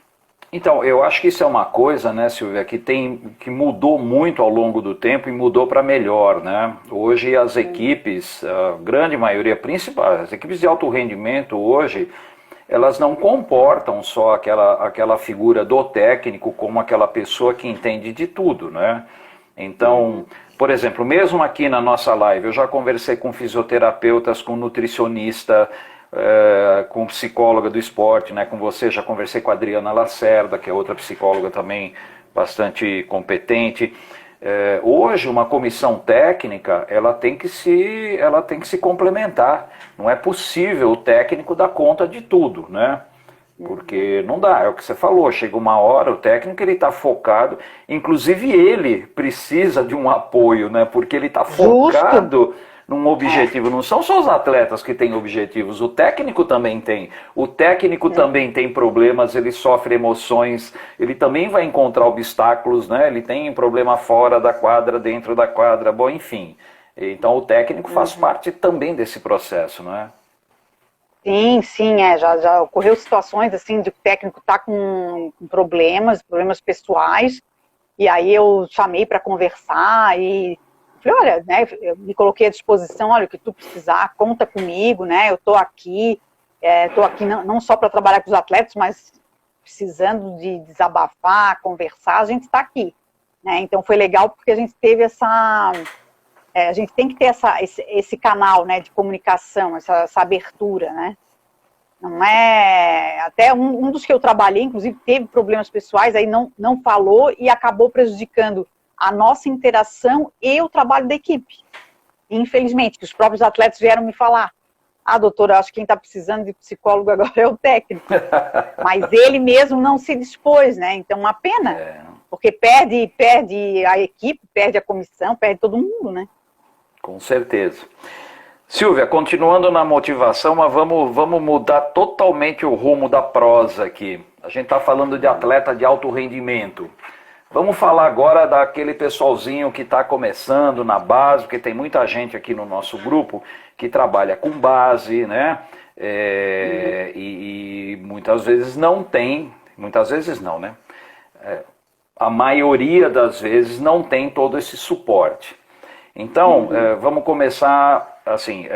Então, eu acho que isso é uma coisa, né, Silvia, que mudou muito ao longo do tempo e mudou para melhor, né? Hoje as equipes, a grande maioria, principal, as equipes de alto rendimento hoje, elas não comportam só aquela figura do técnico como aquela pessoa que entende de tudo, né? Então, por exemplo, mesmo aqui na nossa live, eu já conversei com fisioterapeutas, com nutricionista, com psicóloga do esporte, né, com você, já conversei com a Adriana Lacerda, que é outra psicóloga também bastante competente. Hoje uma comissão técnica ela tem que se complementar. Não é possível o técnico dar conta de tudo, né? Porque não dá, é o que você falou, chega uma hora, o técnico ele está focado, inclusive ele precisa de um apoio, né? Porque ele está focado num objetivo. Não são só os atletas que têm objetivos, o técnico também tem. O técnico também tem problemas, ele sofre emoções, ele também vai encontrar obstáculos, né? Ele tem problema fora da quadra, dentro da quadra, bom, enfim. Então o técnico faz parte também desse processo, não é? Sim, sim, já ocorreu situações assim de que o técnico está com problemas pessoais, e aí eu chamei para conversar e falei, olha, né, eu me coloquei à disposição, olha, o que tu precisar, conta comigo, né, eu estou aqui não só para trabalhar com os atletas, mas precisando de desabafar, conversar, a gente está aqui, né, então foi legal porque a gente teve a gente tem que ter esse canal, né, de comunicação, essa abertura, né? Não é... Até um dos que eu trabalhei, inclusive, teve problemas pessoais, aí não falou e acabou prejudicando a nossa interação e o trabalho da equipe. E, infelizmente, que os próprios atletas vieram me falar, doutora, acho que quem está precisando de psicólogo agora é o técnico. Mas ele mesmo não se dispôs, né? Então, uma pena, porque perde a equipe, perde a comissão, perde todo mundo, né? Com certeza. Silvia, continuando na motivação, mas vamos mudar totalmente o rumo da prosa aqui. A gente está falando de atleta de alto rendimento. Vamos falar agora daquele pessoalzinho que está começando na base, porque tem muita gente aqui no nosso grupo que trabalha com base, né? E muitas vezes não tem, muitas vezes não, né? A maioria das vezes não tem todo esse suporte. Então, vamos começar, assim,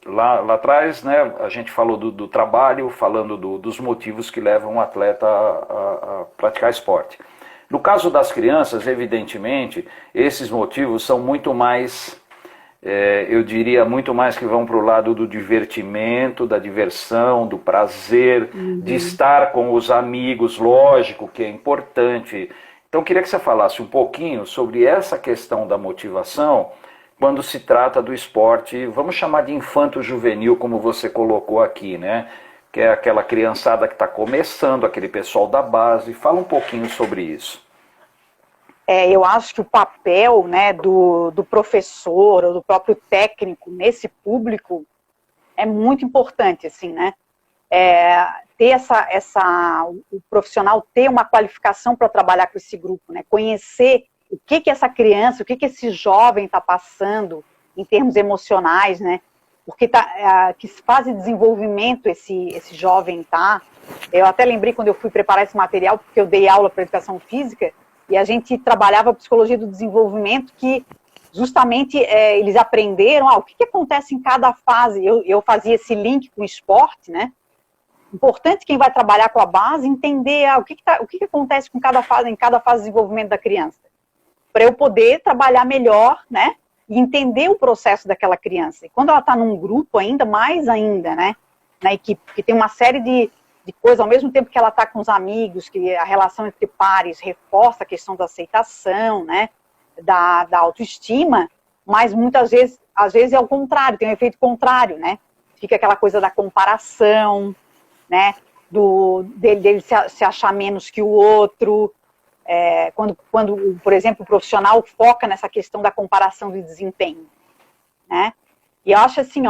lá atrás, né, a gente falou do trabalho, falando dos motivos que levam um atleta a praticar esporte. No caso das crianças, evidentemente, esses motivos são muito mais, eu diria, muito mais que vão para o lado do divertimento, da diversão, do prazer, de estar com os amigos, lógico que é importante. Então, eu queria que você falasse um pouquinho sobre essa questão da motivação, quando se trata do esporte, vamos chamar de infanto-juvenil, como você colocou aqui, né? Que é aquela criançada que está começando, aquele pessoal da base. Fala um pouquinho sobre isso. Eu acho que o papel, né, do professor ou do próprio técnico nesse público é muito importante, assim, né? Ter o profissional ter uma qualificação para trabalhar com esse grupo, né? Conhecer o que essa criança, o que esse jovem está passando em termos emocionais, né? Porque que fase de desenvolvimento esse jovem está. Eu até lembrei quando eu fui preparar esse material, porque eu dei aula para educação física, e a gente trabalhava a psicologia do desenvolvimento, que justamente eles aprenderam o que acontece em cada fase. Eu fazia esse link com o esporte, né? Importante quem vai trabalhar com a base entender o que acontece em cada fase de desenvolvimento da criança, para eu poder trabalhar melhor, né, e entender o processo daquela criança. E quando ela está num grupo ainda, mais ainda, né, na equipe, porque tem uma série de coisas, ao mesmo tempo que ela está com os amigos, que a relação entre pares reforça a questão da aceitação, né, da autoestima, mas muitas vezes, às vezes é o contrário, tem um efeito contrário, né, fica aquela coisa da comparação, né, dele se achar menos que o outro. Quando, por exemplo, o profissional foca nessa questão da comparação de desempenho, né? E eu acho assim,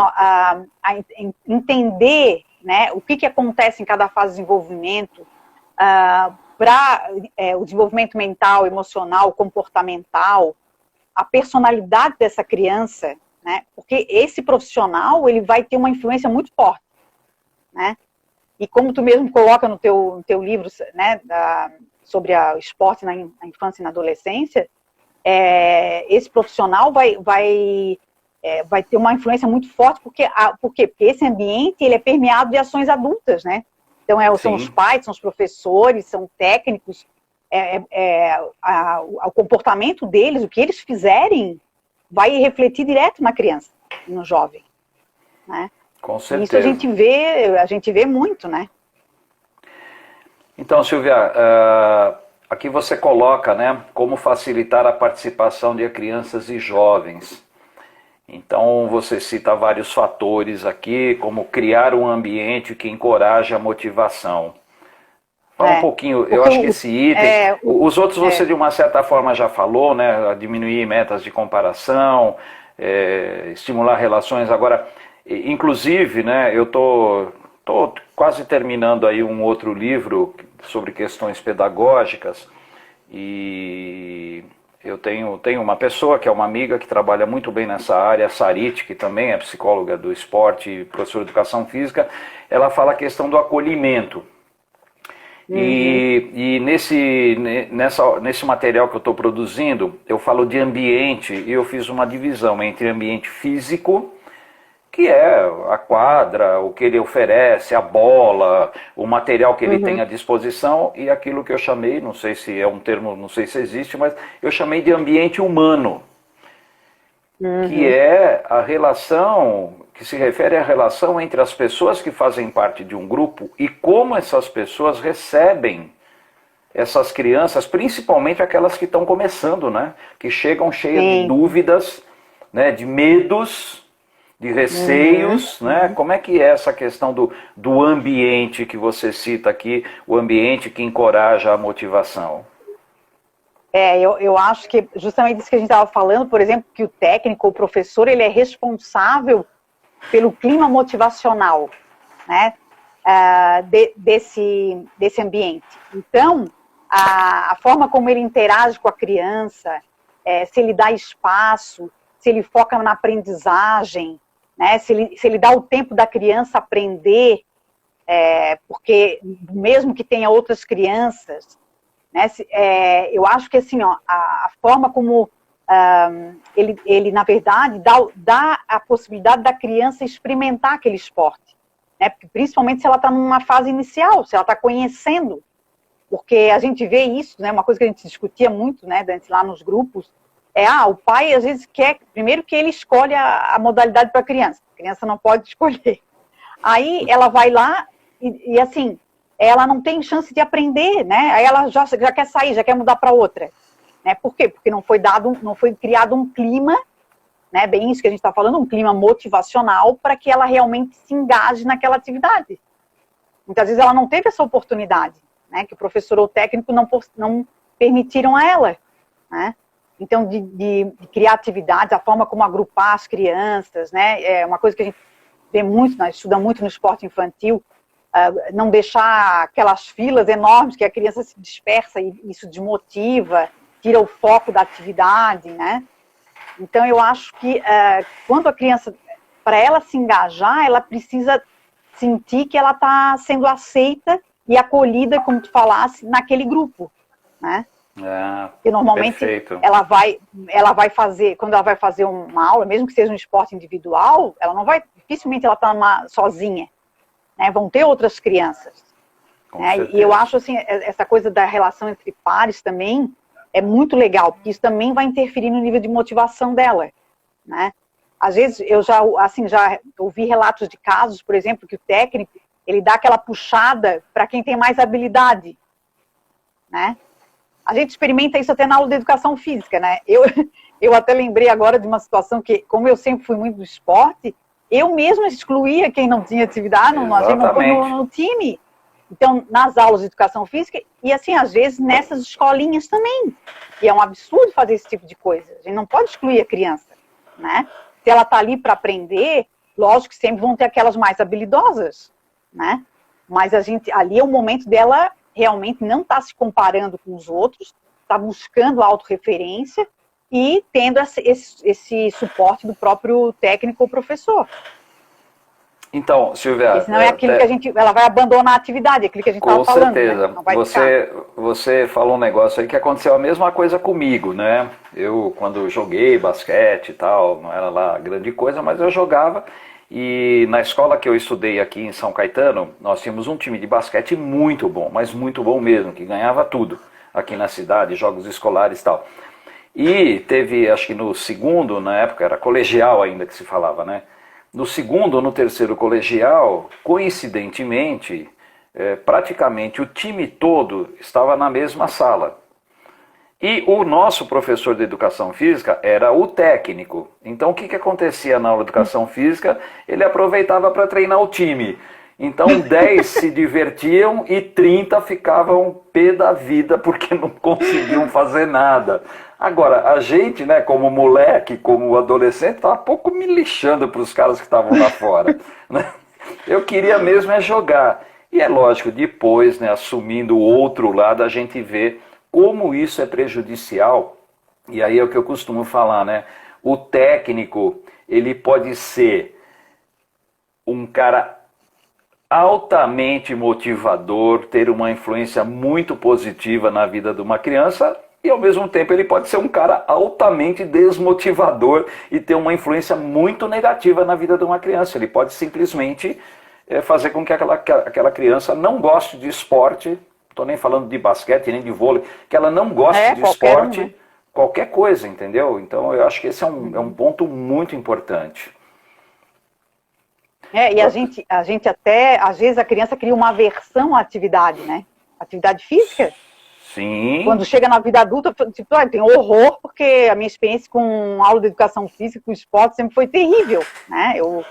entender, né, o que acontece em cada fase de desenvolvimento para o desenvolvimento mental, emocional, comportamental, a personalidade dessa criança, né? Porque esse profissional ele vai ter uma influência muito forte, né? E como tu mesmo coloca no teu livro, né, sobre o esporte na infância e na adolescência, esse profissional vai ter uma influência muito forte, por quê? Porque esse ambiente ele é permeado de ações adultas, né? Então são os pais, são os professores, são técnicos, o comportamento deles, o que eles fizerem, vai refletir direto na criança, no jovem, né? Com certeza. Isso a gente vê muito, né? Então, Silvia, aqui você coloca, né, como facilitar a participação de crianças e jovens. Então, você cita vários fatores aqui, como criar um ambiente que encoraje a motivação. Fala um pouquinho, eu acho que esse item, os outros você de uma certa forma já falou, né, diminuir metas de comparação, estimular relações. Agora, inclusive, né, eu tô quase terminando aí um outro livro sobre questões pedagógicas e eu tenho uma pessoa que é uma amiga que trabalha muito bem nessa área, a Sarit, que também é psicóloga do esporte e professora de educação física. Ela fala a questão do acolhimento. E nesse material que eu estou produzindo, eu falo de ambiente e eu fiz uma divisão entre ambiente físico, que é a quadra, o que ele oferece, a bola, o material que ele tem à disposição, e aquilo que eu chamei, não sei se é um termo, não sei se existe, mas eu chamei de ambiente humano, que é a relação, que se refere à relação entre as pessoas que fazem parte de um grupo e como essas pessoas recebem essas crianças, principalmente aquelas que estão começando, né? Que chegam cheias de dúvidas, né? De medos, de receios, né? Como é que é essa questão do ambiente que você cita aqui, o ambiente que encoraja a motivação? Eu acho que justamente isso que a gente estava falando, por exemplo, que o técnico, o professor, ele é responsável pelo clima motivacional, né, desse ambiente. Então, a forma como ele interage com a criança, se ele dá espaço, se ele foca na aprendizagem, né, se ele dá o tempo da criança aprender, porque mesmo que tenha outras crianças, né, eu acho que assim, ó, a forma como ele, na verdade, dá a possibilidade da criança experimentar aquele esporte, né, porque principalmente se ela está numa fase inicial, se ela está conhecendo, porque a gente vê isso, né, uma coisa que a gente discutia muito, né, antes lá nos grupos, o pai às vezes quer, primeiro que ele escolhe a modalidade para a criança não pode escolher, aí ela vai lá e assim, ela não tem chance de aprender, né, aí ela já quer sair, já quer mudar para outra, né, por quê? Porque não foi criado um clima, né, bem isso que a gente está falando, um clima motivacional para que ela realmente se engaje naquela atividade. Muitas vezes ela não teve essa oportunidade, né, que o professor ou o técnico não permitiram a ela, né. Então, de criar atividades, a forma como agrupar as crianças, né, é uma coisa que a gente vê muito, nós estuda muito no esporte infantil, não deixar aquelas filas enormes que a criança se dispersa e isso desmotiva, tira o foco da atividade, né. Então, eu acho que quando a criança, para ela se engajar, ela precisa sentir que ela está sendo aceita e acolhida, como tu falasse, naquele grupo, né. Porque normalmente perfeito. ela vai fazer, quando ela vai fazer uma aula, mesmo que seja um esporte individual, ela não vai, dificilmente ela está sozinha, né? Vão ter outras crianças, né? E eu acho assim, essa coisa da relação entre pares também é muito legal, porque isso também vai interferir no nível de motivação dela, né? Às vezes eu já ouvi relatos de casos, por exemplo, que o técnico, ele dá aquela puxada para quem tem mais habilidade, né? A gente experimenta isso até na aula de educação física, né? Eu até lembrei agora de uma situação que, como eu sempre fui muito do esporte, eu mesma excluía quem não tinha atividade, a gente não põe no time. Então, nas aulas de educação física, e assim, às vezes, nessas escolinhas também. E é um absurdo fazer esse tipo de coisa. A gente não pode excluir a criança, né? Se ela está ali para aprender, lógico que sempre vão ter aquelas mais habilidosas, né? Mas ali é o momento dela realmente não está se comparando com os outros, está buscando autorreferência e tendo esse suporte do próprio técnico ou professor. Então, Silvia... Porque senão é aquilo que ela vai abandonar a atividade, aquilo que a gente estava falando. Com certeza. Né? Não vai você falou um negócio aí que aconteceu a mesma coisa comigo, né? Eu, quando joguei basquete e tal, não era lá grande coisa, mas eu jogava. E na escola que eu estudei aqui em São Caetano, nós tínhamos um time de basquete muito bom, mas muito bom mesmo, que ganhava tudo. aqui na cidade, jogos escolares e tal. E teve, acho que no segundo, na época era colegial ainda que se falava, né? No segundo ou no terceiro colegial, coincidentemente, praticamente o time todo estava na mesma sala. E o nosso professor de educação física era o técnico. Então o que acontecia na aula de educação física? Ele aproveitava para treinar o time. Então 10 se divertiam e 30 ficavam pé da vida porque não conseguiam fazer nada. Agora, a gente, né, como moleque, como adolescente, estava pouco me lixando para os caras que estavam lá fora. Né? Eu queria mesmo é jogar. E é lógico, depois, né, assumindo o outro lado, a gente vê como isso é prejudicial. E aí é o que eu costumo falar, né? O técnico, ele pode ser um cara altamente motivador, ter uma influência muito positiva na vida de uma criança, e ao mesmo tempo ele pode ser um cara altamente desmotivador e ter uma influência muito negativa na vida de uma criança. Ele pode simplesmente fazer com que aquela criança não goste de esporte, estou nem falando de basquete, nem de vôlei, que ela não goste de esporte, qualquer coisa, entendeu? Então eu acho que esse é um ponto muito importante. E a gente até, às vezes a criança cria uma aversão à atividade, né? Atividade física. Sim. Quando chega na vida adulta, tipo, eu tenho horror, porque a minha experiência com aula de educação física, com esporte, sempre foi terrível, né? Eu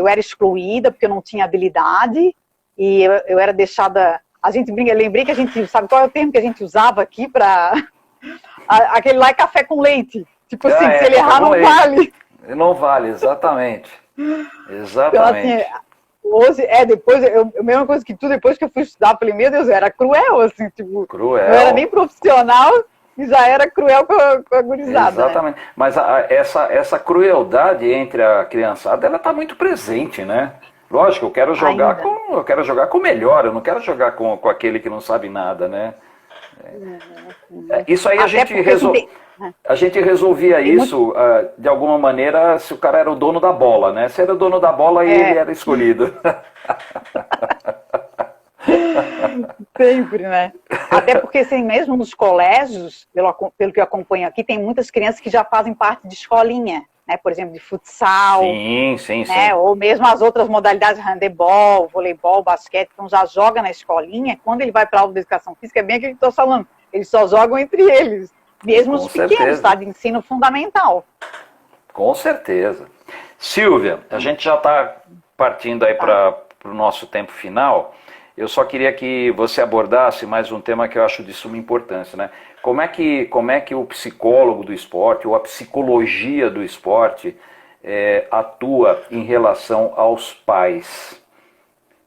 era excluída porque eu não tinha habilidade, e eu era deixada... A gente brinca, lembrei que a gente... Sabe qual é o termo que a gente usava aqui para... Aquele lá é café com leite. Tipo assim, se ele errar, não vale. Não vale, exatamente. Exatamente. Então, assim, hoje, depois, a mesma coisa que tu, depois que eu fui estudar, falei, meu Deus, era cruel, assim, tipo... Cruel. Não era nem profissional e já era cruel com a gurizada. Exatamente. Né? Mas essa crueldade entre a criançada, ela está muito presente, né? Lógico, eu quero jogar com o melhor, eu não quero jogar com aquele que não sabe nada, né? Isso aí a gente resolvia isso de alguma maneira se o cara era o dono da bola, né? Se era o dono da bola, ele era escolhido. Sempre, né? Até porque, assim, mesmo nos colégios, pelo que eu acompanho aqui, tem muitas crianças que já fazem parte de escolinha, né? Por exemplo, de futsal. Sim. Ou mesmo as outras modalidades, handebol, voleibol, basquete, então já joga na escolinha. Quando ele vai para a aula de educação física, é bem aquilo que eu estou falando, eles só jogam entre eles. Mesmo os pequenos, tá? De ensino fundamental. Com certeza. Silvia, a gente já está partindo aí para o nosso tempo final. Eu só queria que você abordasse mais um tema que eu acho de suma importância, né? Como é que o psicólogo do esporte, ou a psicologia do esporte, atua em relação aos pais?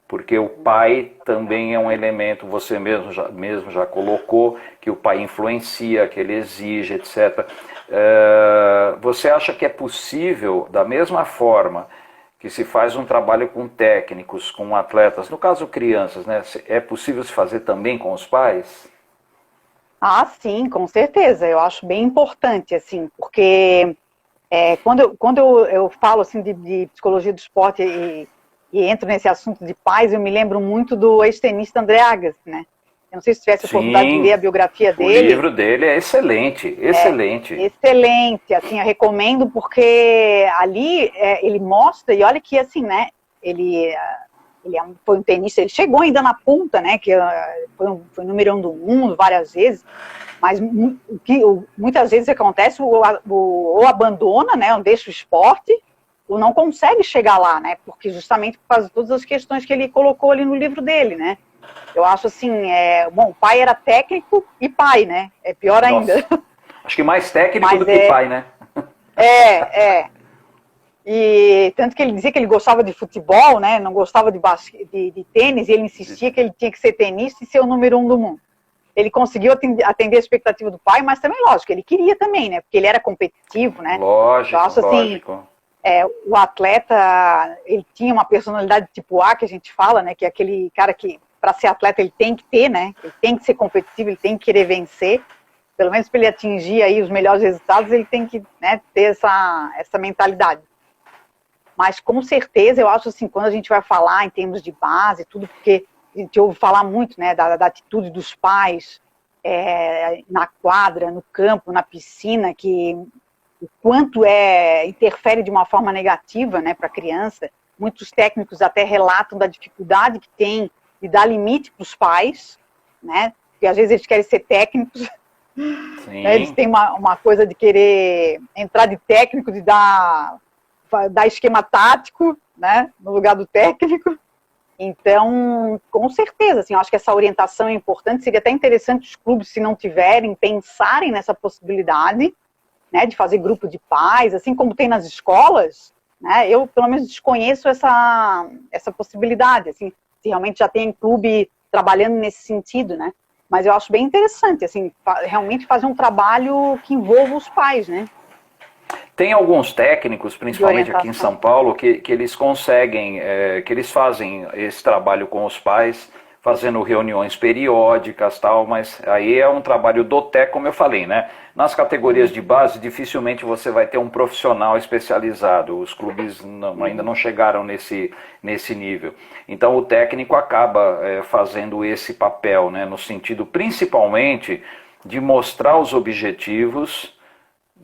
Porque o pai também é um elemento, você mesmo já colocou, que o pai influencia, que ele exige, etc. Você acha que é possível, da mesma forma que se faz um trabalho com técnicos, com atletas, no caso crianças, né? É possível se fazer também com os pais? Ah, sim, com certeza. Eu acho bem importante, assim, porque quando eu falo assim de psicologia do esporte e entro nesse assunto de pais, eu me lembro muito do ex-tenista André Agassi, né? Eu não sei se tivesse a oportunidade de ler a biografia dele. O livro dele é excelente, excelente. Excelente, assim, eu recomendo porque ali ele mostra, e olha que assim, né, ele foi um tenista, ele chegou ainda na ponta, né, que foi número 1 do mundo várias vezes, mas muitas vezes acontece, ou abandona, né, ou deixa o esporte, ou não consegue chegar lá, né, porque justamente por causa de todas as questões que ele colocou ali no livro dele, né. Eu acho assim, bom, o pai era técnico e pai, né? É pior ainda. Acho que mais técnico do que pai, né? E tanto que ele dizia que ele gostava de futebol, né? Não gostava de tênis, e ele insistia que ele tinha que ser tenista e ser o número 1 do mundo. Ele conseguiu atender a expectativa do pai, mas também, lógico, ele queria também, né? Porque ele era competitivo, né? Lógico, eu acho, assim, o atleta, ele tinha uma personalidade tipo A, que a gente fala, né? Que é aquele cara que, para ser atleta, ele tem que ter, né? Ele tem que ser competitivo, ele tem que querer vencer. Pelo menos para ele atingir aí os melhores resultados, ele tem que, né, ter essa mentalidade. Mas com certeza, eu acho assim, quando a gente vai falar em termos de base, tudo, porque a gente ouve falar muito, né, da atitude dos pais na quadra, no campo, na piscina, que o quanto interfere de uma forma negativa, né, para a criança. Muitos técnicos até relatam da dificuldade que tem de dar limite para os pais, né, porque às vezes eles querem ser técnicos, né, eles têm uma coisa de querer entrar de técnico, de dar esquema tático, né, no lugar do técnico. Então, com certeza, assim, eu acho que essa orientação é importante. Seria até interessante os clubes, se não tiverem, pensarem nessa possibilidade, né, de fazer grupo de pais, assim como tem nas escolas, né. Eu, pelo menos, desconheço essa possibilidade, assim, se realmente já tem clube trabalhando nesse sentido, né. Mas eu acho bem interessante, assim, realmente fazer um trabalho que envolva os pais, né. Tem alguns técnicos, principalmente aqui em São Paulo, que eles conseguem, que eles fazem esse trabalho com os pais, fazendo reuniões periódicas, tal, mas aí é um trabalho do técnico, como eu falei, né? Nas categorias de base, dificilmente você vai ter um profissional especializado. Os clubes ainda não chegaram nesse nível. Então o técnico acaba fazendo esse papel, né? No sentido, principalmente, de mostrar os objetivos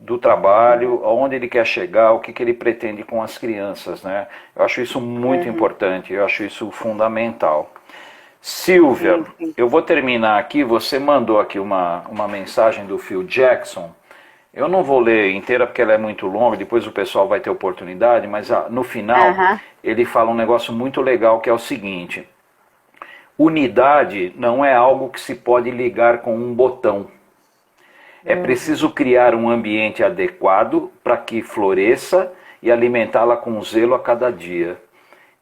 do trabalho, aonde ele quer chegar, o que ele pretende com as crianças, né? Eu acho isso muito importante, eu acho isso fundamental. Silvia, eu vou terminar aqui, você mandou aqui uma mensagem do Phil Jackson, eu não vou ler inteira porque ela é muito longa, depois o pessoal vai ter oportunidade, mas no final ele fala um negócio muito legal que é o seguinte: unidade não é algo que se pode ligar com um botão. É preciso criar um ambiente adequado para que floresça e alimentá-la com zelo a cada dia.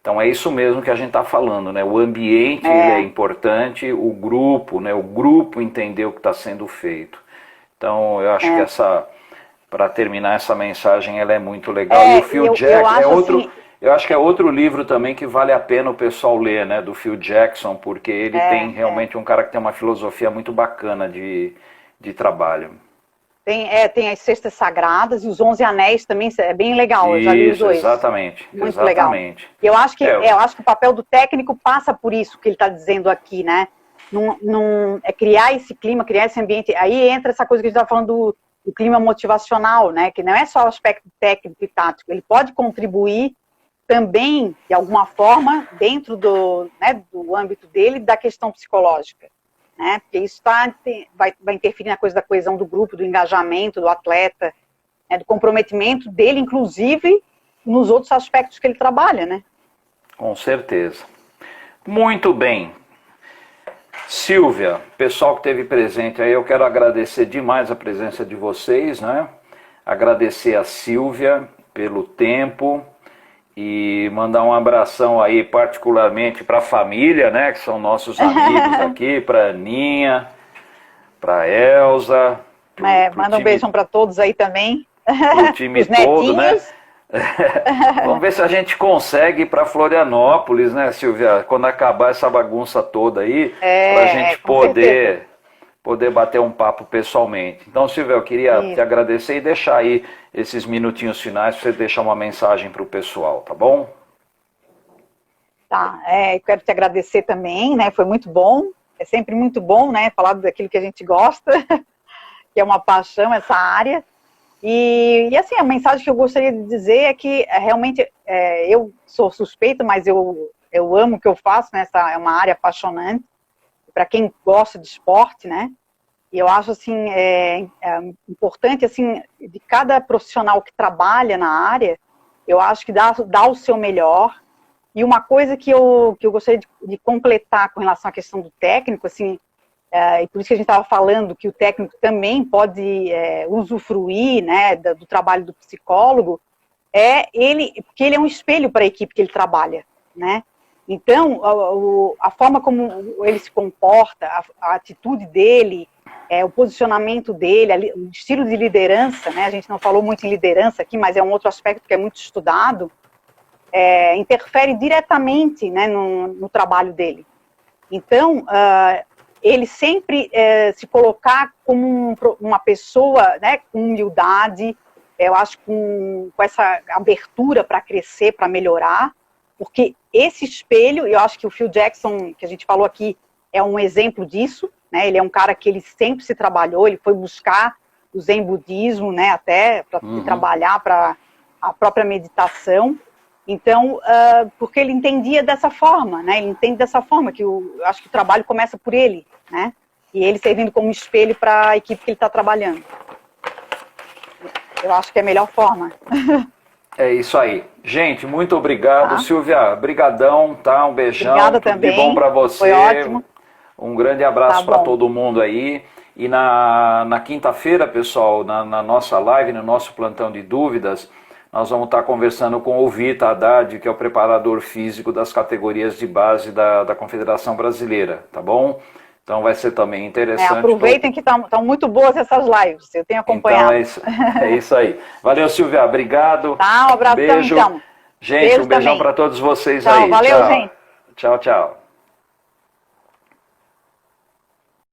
Então é isso mesmo que a gente está falando, né? O ambiente é importante, o grupo, né? O grupo entender o que está sendo feito. Então eu acho que para terminar essa mensagem, ela é muito legal. E o Phil Jackson é outro... Assim... Eu acho que é outro livro também que vale a pena o pessoal ler, né? Do Phil Jackson, porque ele tem realmente um cara que tem uma filosofia muito bacana de trabalho. Tem as Cestas Sagradas e os 11 Anéis também, é bem legal, eu já li os dois. Exatamente. Muito legal. Eu acho que o papel do técnico passa por isso que ele está dizendo aqui, né? É criar esse clima, criar esse ambiente. Aí entra essa coisa que a gente está falando do clima motivacional, né? Que não é só o aspecto técnico e tático, ele pode contribuir também, de alguma forma, dentro do âmbito dele, da questão psicológica. Né? Porque isso vai interferir na coisa da coesão do grupo, do engajamento do atleta, né? Do comprometimento dele, inclusive, nos outros aspectos que ele trabalha, né? Com certeza. Muito bem. Silvia, pessoal que esteve presente aí, eu quero agradecer demais a presença de vocês, né? Agradecer a Silvia pelo tempo e mandar um abração aí particularmente para a família, né, que são nossos amigos aqui, para Aninha, para Elza. Manda um beijão para todos aí também. O time todo, né? Vamos ver se a gente consegue ir para Florianópolis, né, Silvia? Quando acabar essa bagunça toda aí, para a gente poder bater um papo pessoalmente. Então, Silvia, eu queria te agradecer e deixar aí esses minutinhos finais para você deixar uma mensagem para o pessoal, tá bom? Tá, eu quero te agradecer também, né? Foi muito bom, é sempre muito bom, né? Falar daquilo que a gente gosta, que é uma paixão essa área. E assim, a mensagem que eu gostaria de dizer é que realmente eu sou suspeita, mas eu amo o que eu faço, né? Essa é uma área apaixonante para quem gosta de esporte, né? E eu acho assim importante assim de cada profissional que trabalha na área, eu acho que dá o seu melhor. E uma coisa que eu gostaria de completar com relação à questão do técnico, assim, e por isso que a gente estava falando que o técnico também pode usufruir, né, do trabalho do psicólogo, porque ele é um espelho para a equipe que ele trabalha, né? Então, a forma como ele se comporta, a atitude dele, o posicionamento dele, o estilo de liderança, né? A gente não falou muito em liderança aqui, mas é um outro aspecto que é muito estudado, interfere diretamente, né, no trabalho dele. Então, ele sempre se colocar como uma pessoa, né, com humildade, eu acho com essa abertura para crescer, para melhorar, porque esse espelho, eu acho que o Phil Jackson, que a gente falou aqui, é um exemplo disso, né? Ele é um cara que ele sempre se trabalhou, ele foi buscar o Zen budismo, né? Até para trabalhar para a própria meditação. Então, porque ele entendia dessa forma, né? Ele entende dessa forma, que eu acho que o trabalho começa por ele, né? E ele servindo como espelho para a equipe que ele está trabalhando. Eu acho que é a melhor forma. É isso aí. Gente, muito obrigado. Tá. Silvia, brigadão, tá? Um beijão. Obrigada tudo também. de bom para você. Foi ótimo. Um grande abraço para todo mundo aí. E na quinta-feira, pessoal, na nossa live, no nosso plantão de dúvidas, nós vamos estar conversando com o Vitor Haddad, que é o preparador físico das categorias de base da Confederação Brasileira, tá bom? Então vai ser também interessante. Aproveitem que estão muito boas essas lives, eu tenho acompanhado. Então é isso aí. Valeu, Silvia, obrigado. Tá, um abração beijo. então. Gente, beijo um beijão para todos vocês tchau, aí. Valeu, tchau. gente. Tchau, tchau.